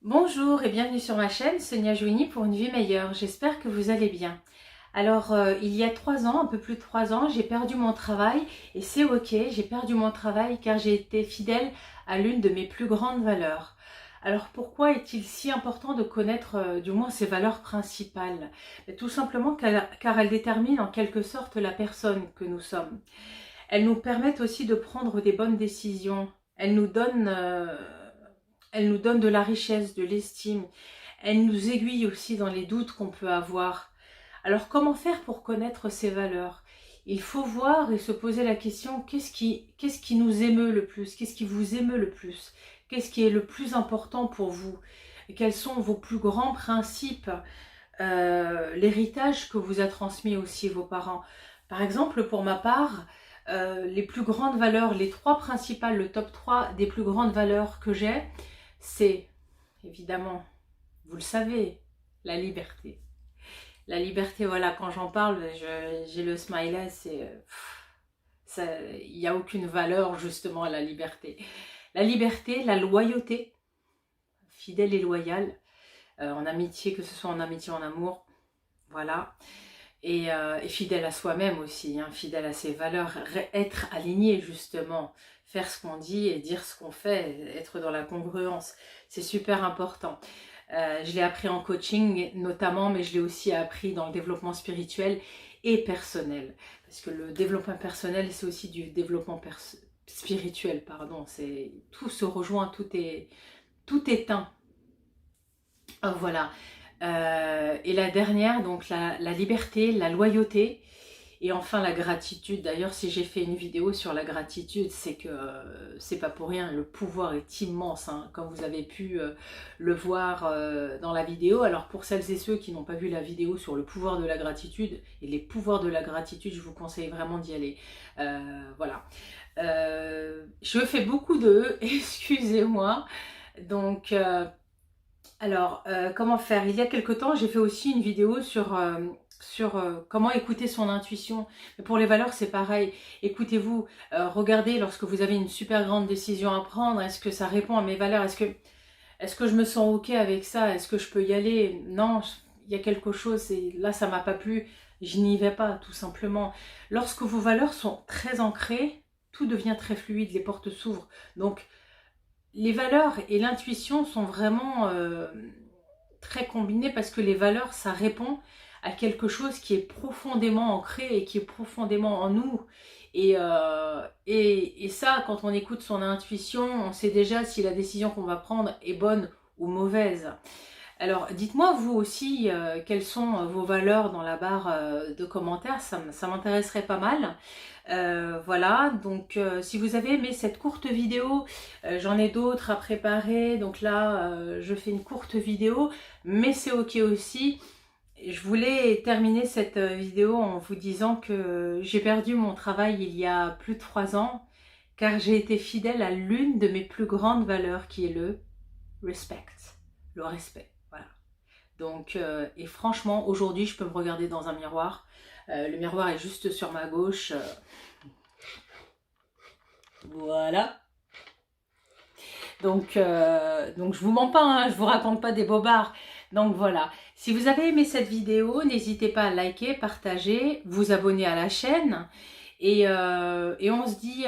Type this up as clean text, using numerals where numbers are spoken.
Bonjour et bienvenue sur ma chaîne Sonia Jouini pour une vie meilleure. J'espère que vous allez bien. Alors, il y a 3 ans, un peu plus de 3 ans, j'ai perdu mon travail et c'est ok, j'ai perdu mon travail car j'ai été fidèle à l'une de mes plus grandes valeurs. Alors, pourquoi est-il si important de connaître du moins ces valeurs principales? Tout simplement car elles déterminent en quelque sorte la personne que nous sommes. Elles nous permettent aussi de prendre des bonnes décisions. Elles nous donnent de la richesse, de l'estime. Elles nous aiguillent aussi dans les doutes qu'on peut avoir. Alors comment faire pour connaître ces valeurs? Il faut voir et se poser la question, qu'est-ce qui nous émeut le plus? Qu'est-ce qui vous émeut le plus? Qu'est-ce qui est le plus important pour vous? Et quels sont vos plus grands principes? L'héritage que vous a transmis aussi vos parents. Par exemple, pour ma part, les plus grandes valeurs, les 3 principales, le top 3 des plus grandes valeurs que j'ai, c'est évidemment, vous le savez, la liberté. La liberté, voilà, quand j'en parle, j'ai le smiley, il n'y a aucune valeur justement à la liberté. La liberté, la loyauté, fidèle et loyale, en amitié, que ce soit en amitié ou en amour, voilà. Et fidèle à soi-même aussi, hein, fidèle à ses valeurs, être aligné justement, faire ce qu'on dit et dire ce qu'on fait, être dans la congruence, c'est super important. Je l'ai appris en coaching notamment, mais je l'ai aussi appris dans le développement spirituel et personnel. Parce que le développement personnel, c'est aussi du développement spirituel, pardon. Tout se rejoint, tout est un. Voilà. Et la dernière, donc la liberté, la loyauté et enfin la gratitude. D'ailleurs, si j'ai fait une vidéo sur la gratitude, c'est que c'est pas pour rien, le pouvoir est immense, hein, comme vous avez pu le voir dans la vidéo. Alors pour celles et ceux qui n'ont pas vu la vidéo sur le pouvoir de la gratitude et les pouvoirs de la gratitude, je vous conseille vraiment d'y aller. Voilà. Je fais beaucoup de excusez-moi. Donc alors, comment faire? Il y a quelque temps, j'ai fait aussi une vidéo sur comment écouter son intuition. Mais pour les valeurs, c'est pareil. Écoutez-vous, regardez lorsque vous avez une super grande décision à prendre. Est-ce que ça répond à mes valeurs? Est-ce que je me sens ok avec ça? Est-ce que je peux y aller? Non, il y a quelque chose, et là, ça m'a pas plu. Je n'y vais pas, tout simplement. Lorsque vos valeurs sont très ancrées, tout devient très fluide, les portes s'ouvrent. Donc, les valeurs et l'intuition sont vraiment très combinées parce que les valeurs, ça répond à quelque chose qui est profondément ancré et qui est profondément en nous. Et ça, quand on écoute son intuition, on sait déjà si la décision qu'on va prendre est bonne ou mauvaise. Alors, dites-moi vous aussi quelles sont vos valeurs dans la barre de commentaires, ça m'intéresserait pas mal. Voilà, donc si vous avez aimé cette courte vidéo, j'en ai d'autres à préparer, donc là je fais une courte vidéo, mais c'est ok aussi. Je voulais terminer cette vidéo en vous disant que j'ai perdu mon travail il y a plus de 3 ans, car j'ai été fidèle à l'une de mes plus grandes valeurs qui est le respect, le respect. Voilà. Donc, et franchement, aujourd'hui, je peux me regarder dans un miroir. Le miroir est juste sur ma gauche. Voilà. Donc je vous mens pas, hein, je vous raconte pas des bobards. Donc voilà. Si vous avez aimé cette vidéo, n'hésitez pas à liker, partager, vous abonner à la chaîne. Et on se dit